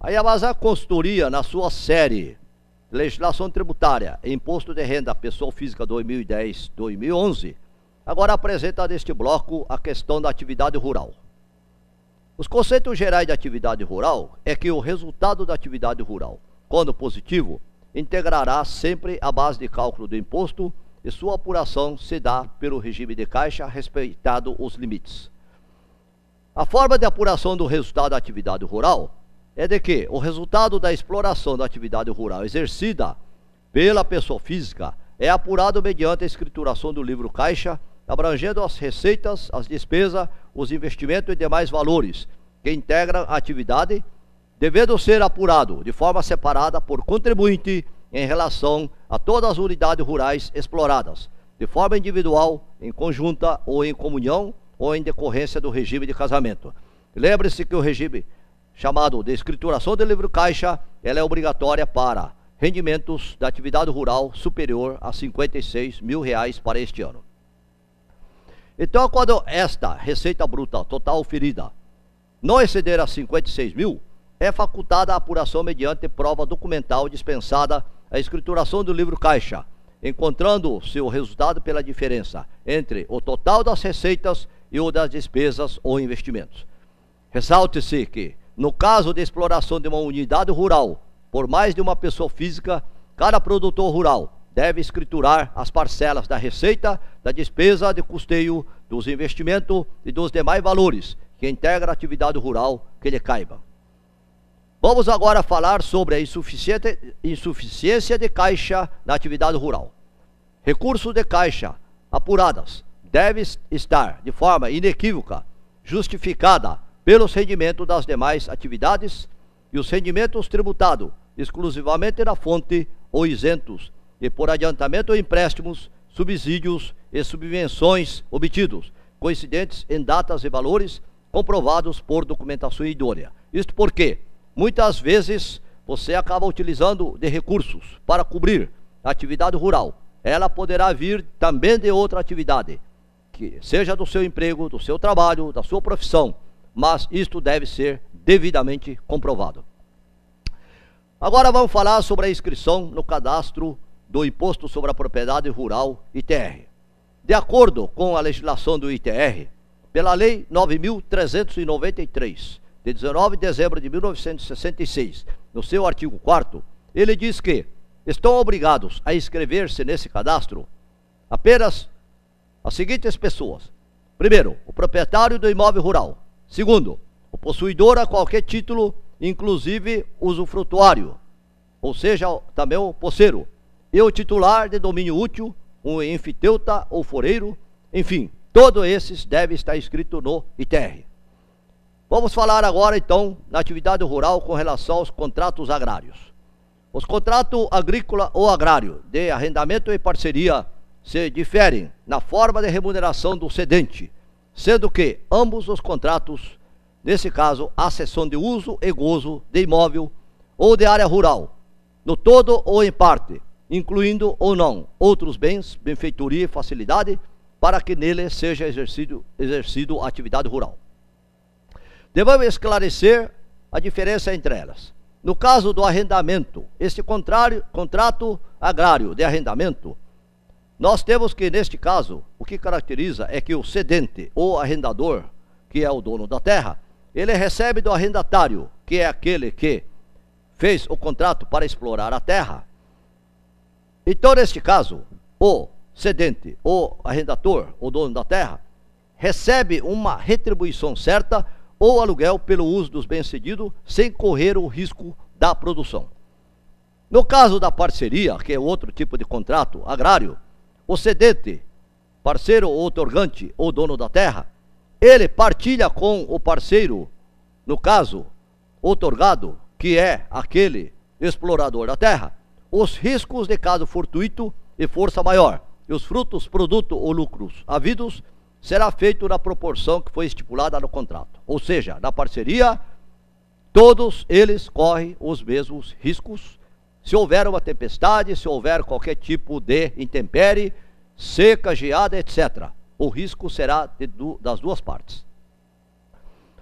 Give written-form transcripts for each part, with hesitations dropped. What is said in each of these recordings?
Aí a Consultoria, na sua série Legislação Tributária e Imposto de Renda Pessoa Física 2010-2011, agora apresenta neste bloco a questão da atividade rural. Os conceitos gerais de atividade rural é que o resultado da atividade rural, quando positivo, integrará sempre a base de cálculo do imposto e sua apuração se dá pelo regime de caixa, respeitado os limites. A forma de apuração do resultado da atividade rural é de que o resultado da exploração da atividade rural exercida pela pessoa física é apurado mediante a escrituração do livro caixa, abrangendo as receitas, as despesas, os investimentos e demais valores que integram a atividade, devendo ser apurado de forma separada por contribuinte em relação a todas as unidades rurais exploradas, de forma individual, em conjunta ou em comunhão ou em decorrência do regime de casamento. Lembre-se que o regime chamado de escrituração do livro caixa, ela é obrigatória para rendimentos da atividade rural superior a R$56 mil para este ano. Então, quando esta receita bruta total oferida não exceder a 56 mil, é facultada a apuração mediante prova documental dispensada a escrituração do livro caixa, encontrando seu resultado pela diferença entre o total das receitas e o das despesas ou investimentos. Ressalte-se que, no caso de exploração de uma unidade rural por mais de uma pessoa física, cada produtor rural deve escriturar as parcelas da receita, da despesa de custeio, dos investimentos e dos demais valores que integram a atividade rural que lhe caiba. Vamos agora falar sobre a insuficiência de caixa na atividade rural. Recursos de caixa apuradas devem estar de forma inequívoca justificada pelos rendimentos das demais atividades e os rendimentos tributados exclusivamente na fonte ou isentos e por adiantamento ou empréstimos, subsídios e subvenções obtidos, coincidentes em datas e valores comprovados por documentação idônea. Isto porque, muitas vezes, você acaba utilizando de recursos para cobrir a atividade rural. Ela poderá vir também de outra atividade, que seja do seu emprego, do seu trabalho, da sua profissão, mas isto deve ser devidamente comprovado. Agora vamos falar sobre a inscrição no cadastro do Imposto sobre a Propriedade Rural, ITR. De acordo com a legislação do ITR, pela Lei 9.393, de 19 de dezembro de 1966, no seu artigo 4º, ele diz que estão obrigados a inscrever-se nesse cadastro apenas as seguintes pessoas. Primeiro, o proprietário do imóvel rural. Segundo, o possuidor a qualquer título, inclusive usufrutuário, ou seja, também o posseiro, e o titular de domínio útil, um enfiteuta ou foreiro, enfim, todos esses devem estar inscritos no ITR. Vamos falar agora, então, na atividade rural com relação aos contratos agrários. Os contratos agrícola ou agrário de arrendamento e parceria se diferem na forma de remuneração do cedente, sendo que ambos os contratos, nesse caso, a cessão de uso e gozo de imóvel ou de área rural, no todo ou em parte, incluindo ou não outros bens, benfeitoria e facilidade, para que nele seja exercido a atividade rural. Devemos esclarecer a diferença entre elas. No caso do arrendamento, este contrato agrário de arrendamento, nós temos que, neste caso, o que caracteriza é que o cedente ou arrendador, que é o dono da terra, ele recebe do arrendatário, que é aquele que fez o contrato para explorar a terra. Então, neste caso, o cedente, o arrendador, o dono da terra, recebe uma retribuição certa ou aluguel pelo uso dos bens cedidos, sem correr o risco da produção. No caso da parceria, que é outro tipo de contrato agrário, o cedente, parceiro ou outorgante ou dono da terra, ele partilha com o parceiro, no caso, outorgado, que é aquele explorador da terra, os riscos de caso fortuito e força maior, e os frutos, produto ou lucros havidos, será feito na proporção que foi estipulada no contrato. Ou seja, na parceria, todos eles correm os mesmos riscos. Se houver uma tempestade, se houver qualquer tipo de intempérie, seca, geada, etc., o risco será das duas partes.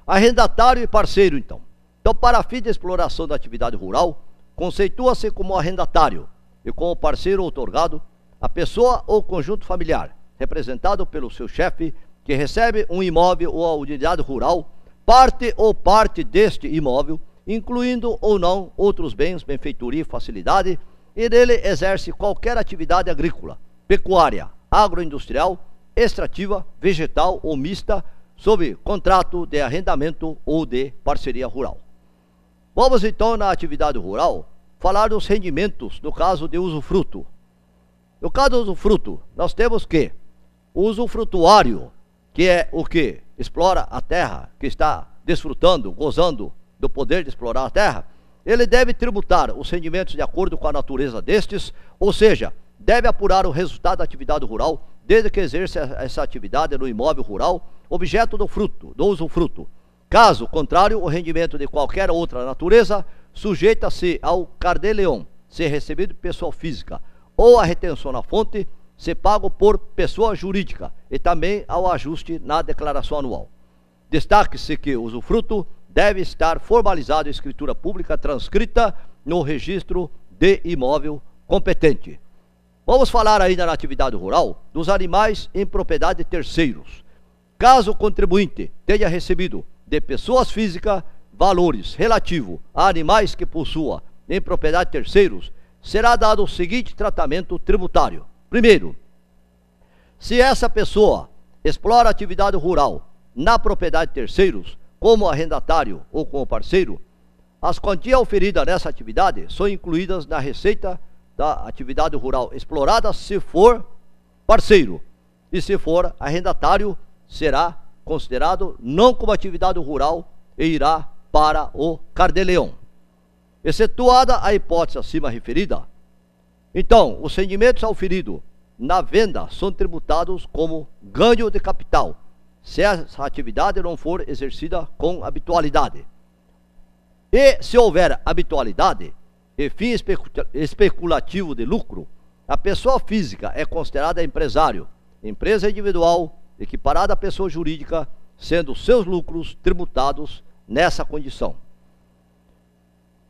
Arrendatário e parceiro, então. Então, para fim de exploração da atividade rural, conceitua-se como arrendatário e como parceiro outorgado a pessoa ou conjunto familiar, representado pelo seu chefe, que recebe um imóvel ou a unidade rural, parte ou parte deste imóvel, incluindo ou não outros bens, benfeitoria e facilidade, e nele exerce qualquer atividade agrícola, pecuária, agroindustrial, extrativa, vegetal ou mista, sob contrato de arrendamento ou de parceria rural. Vamos então, na atividade rural, falar dos rendimentos no caso de usufruto. No caso do usufruto, nós temos que o usufrutuário, que é o que explora a terra, que está desfrutando, gozando do poder de explorar a terra, ele deve tributar os rendimentos de acordo com a natureza destes, ou seja, deve apurar o resultado da atividade rural, desde que exerça essa atividade no imóvel rural, objeto do fruto, do usufruto. Caso contrário, o rendimento de qualquer outra natureza sujeita-se ao cardeleon, se recebido de pessoa física, ou a retenção na fonte, se pago por pessoa jurídica, e também ao ajuste na declaração anual. Destaque-se que o usufruto deve estar formalizado em escritura pública transcrita no registro de imóvel competente. Vamos falar ainda na atividade rural dos animais em propriedade de terceiros. Caso o contribuinte tenha recebido de pessoas físicas valores relativos a animais que possua em propriedade de terceiros, será dado o seguinte tratamento tributário. Primeiro, se essa pessoa explora atividade rural na propriedade de terceiros, como arrendatário ou como parceiro, as quantias oferidas nessa atividade são incluídas na receita da atividade rural explorada se for parceiro, e se for arrendatário, será considerado não como atividade rural e irá para o cardeleon. Excetuada a hipótese acima referida, então os rendimentos auferidos na venda são tributados como ganho de capital, se essa atividade não for exercida com habitualidade. E se houver habitualidade e fim especulativo de lucro, a pessoa física é considerada empresário, empresa individual, equiparada à pessoa jurídica, sendo seus lucros tributados nessa condição.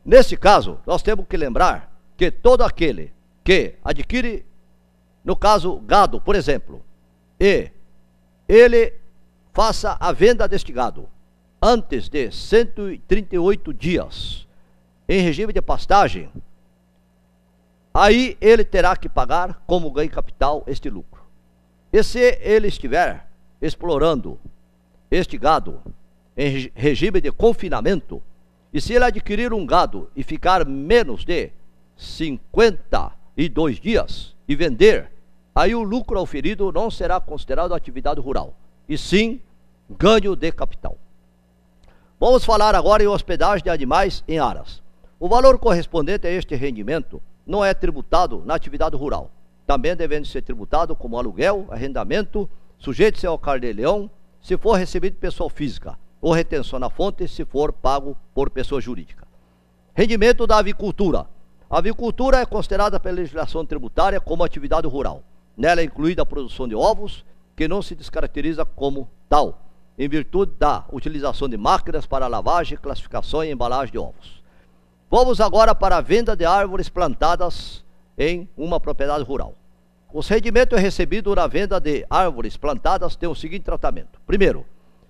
Nesse caso, nós temos que lembrar que todo aquele que adquire, no caso, gado, por exemplo, e ele faça a venda deste gado antes de 138 dias em regime de pastagem, aí ele terá que pagar como ganho capital este lucro. E se ele estiver explorando este gado em regime de confinamento, e se ele adquirir um gado e ficar menos de 52 dias e vender, aí o lucro auferido não será considerado atividade rural, e sim ganho de capital. Vamos falar agora em hospedagem de animais em aras. O valor correspondente a este rendimento não é tributado na atividade rural, também devendo ser tributado como aluguel, arrendamento, sujeito-se ao cardeleon, se for recebido de pessoa física, ou retenção na fonte, se for pago por pessoa jurídica. Rendimento da avicultura. A avicultura é considerada pela legislação tributária como atividade rural. Nela é incluída a produção de ovos, que não se descaracteriza como tal, em virtude da utilização de máquinas para lavagem, classificação e embalagem de ovos. Vamos agora para a venda de árvores plantadas em uma propriedade rural. Os rendimentos recebidos na venda de árvores plantadas têm o seguinte tratamento. Primeiro,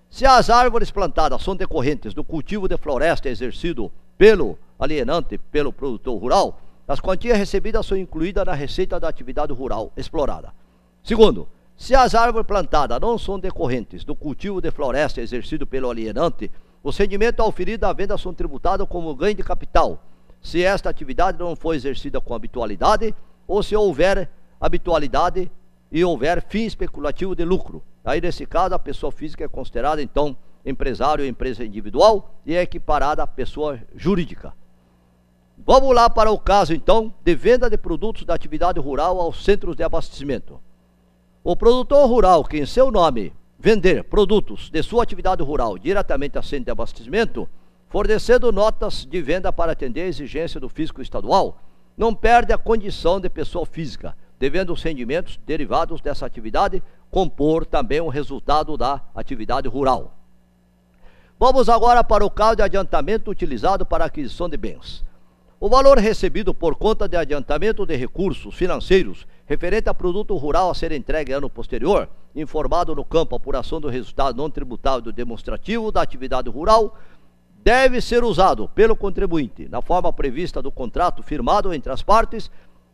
se as árvores plantadas são decorrentes do cultivo de floresta exercido pelo alienante, pelo produtor rural, as quantias recebidas são incluídas na receita da atividade rural explorada. Segundo, se as árvores plantadas não são decorrentes do cultivo de floresta exercido pelo alienante, os rendimentos auferidos à venda são tributados como ganho de capital, se esta atividade não for exercida com habitualidade, ou se houver habitualidade e houver fim especulativo de lucro. Aí, nesse caso, a pessoa física é considerada, então, empresário ou empresa individual e é equiparada à pessoa jurídica. Vamos lá para o caso, então, de venda de produtos da atividade rural aos centros de abastecimento. O produtor rural que em seu nome vender produtos de sua atividade rural diretamente a centro de abastecimento, fornecendo notas de venda para atender a exigência do fisco estadual, não perde a condição de pessoa física, devendo os rendimentos derivados dessa atividade compor também o resultado da atividade rural. Vamos agora para o caso de adiantamento utilizado para aquisição de bens. O valor recebido por conta de adiantamento de recursos financeiros referente a produto rural a ser entregue ano posterior, informado no campo apuração do resultado não tributável demonstrativo da atividade rural, deve ser usado pelo contribuinte na forma prevista do contrato firmado entre as partes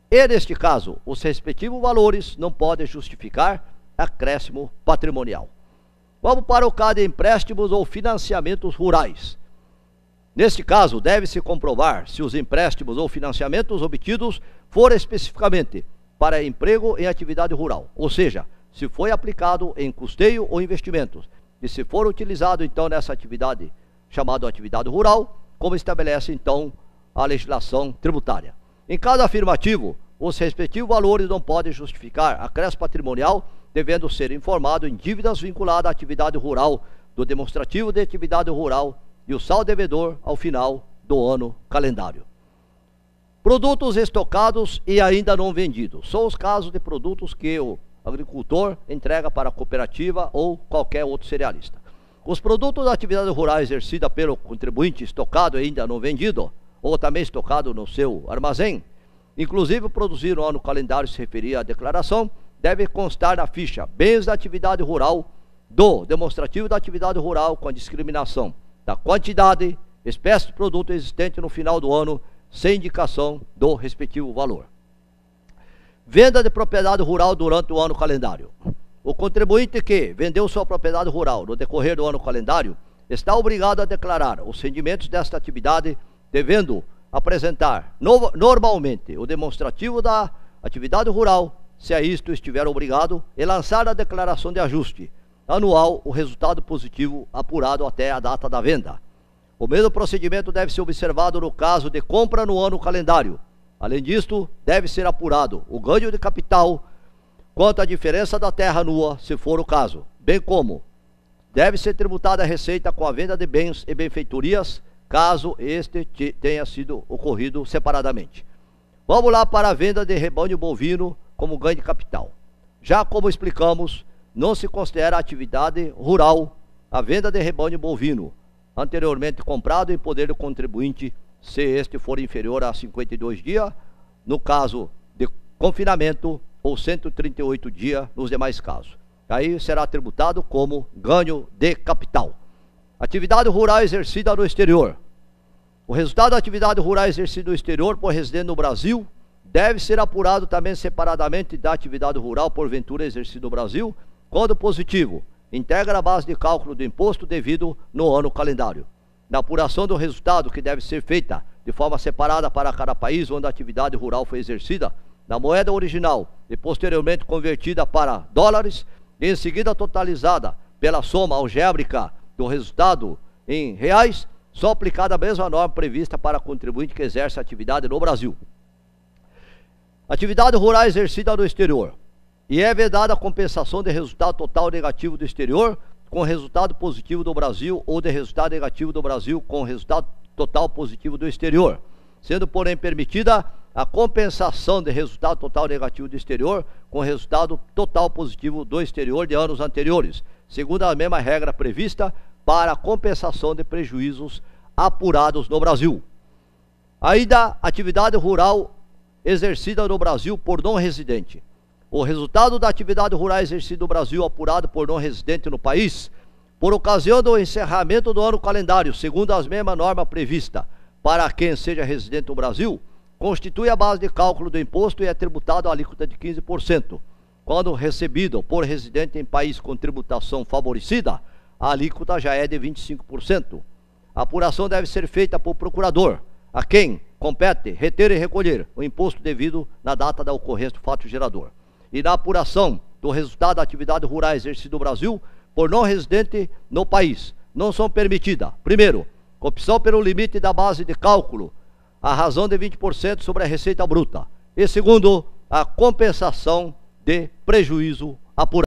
e, neste caso, os respectivos valores não podem justificar acréscimo patrimonial. Vamos para o caso de empréstimos ou financiamentos rurais. Neste caso, deve-se comprovar se os empréstimos ou financiamentos obtidos forem especificamente para emprego em atividade rural, ou seja, se foi aplicado em custeio ou investimentos, e se for utilizado então nessa atividade chamada atividade rural, como estabelece então a legislação tributária. Em caso afirmativo, os respectivos valores não podem justificar acréscimo patrimonial, devendo ser informado em dívidas vinculadas à atividade rural, do demonstrativo de atividade rural e o saldo devedor ao final do ano calendário. Produtos estocados e ainda não vendidos. São os casos de produtos que o agricultor entrega para a cooperativa ou qualquer outro cerealista. Os produtos da atividade rural exercida pelo contribuinte estocado e ainda não vendido, ou também estocado no seu armazém, inclusive produzir no ano calendário se referir à declaração, deve constar na ficha bens da atividade rural do demonstrativo da atividade rural com a discriminação da quantidade, espécie de produto existente no final do ano, sem indicação do respectivo valor. Venda de propriedade rural durante o ano calendário. O contribuinte que vendeu sua propriedade rural no decorrer do ano calendário está obrigado a declarar os rendimentos desta atividade, devendo apresentar normalmente o demonstrativo da atividade rural, se a isto estiver obrigado, e lançar a declaração de ajuste anual o resultado positivo apurado até a data da venda. O mesmo procedimento deve ser observado no caso de compra no ano calendário. Além disto, deve ser apurado o ganho de capital quanto à diferença da terra nua, se for o caso, bem como deve ser tributada a receita com a venda de bens e benfeitorias, caso este tenha sido ocorrido separadamente. Vamos lá para a venda de rebanho bovino como ganho de capital. Já como explicamos, não se considera atividade rural a venda de rebanho bovino anteriormente comprado em poder do contribuinte, se este for inferior a 52 dias, no caso de confinamento, ou 138 dias nos demais casos. Aí será tributado como ganho de capital. Atividade rural exercida no exterior. O resultado da atividade rural exercida no exterior por residente no Brasil deve ser apurado também separadamente da atividade rural porventura exercida no Brasil, quando positivo, integra a base de cálculo do imposto devido no ano calendário. Na apuração do resultado, que deve ser feita de forma separada para cada país onde a atividade rural foi exercida, na moeda original e posteriormente convertida para dólares, e em seguida totalizada pela soma algébrica do resultado em reais, só aplicada a mesma norma prevista para contribuinte que exerce a atividade no Brasil. Atividade rural exercida no exterior. E é vedada a compensação de resultado total negativo do exterior com resultado positivo do Brasil ou de resultado negativo do Brasil com resultado total positivo do exterior, sendo porém permitida a compensação de resultado total negativo do exterior com resultado total positivo do exterior de anos anteriores, segundo a mesma regra prevista para a compensação de prejuízos apurados no Brasil. Ainda, atividade rural exercida no Brasil por não residente. O resultado da atividade rural exercida no Brasil apurado por não residente no país, por ocasião do encerramento do ano calendário, segundo as mesmas normas previstas para quem seja residente no Brasil, constitui a base de cálculo do imposto e é tributado a alíquota de 15%. Quando recebido por residente em país com tributação favorecida, a alíquota já é de 25%. A apuração deve ser feita por procurador, a quem compete reter e recolher o imposto devido na data da ocorrência do fato gerador. E na apuração do resultado da atividade rural exercida no Brasil por não residente no país, não são permitidas, primeiro, opção pelo limite da base de cálculo, a razão de 20% sobre a receita bruta, e segundo, a compensação de prejuízo apurado.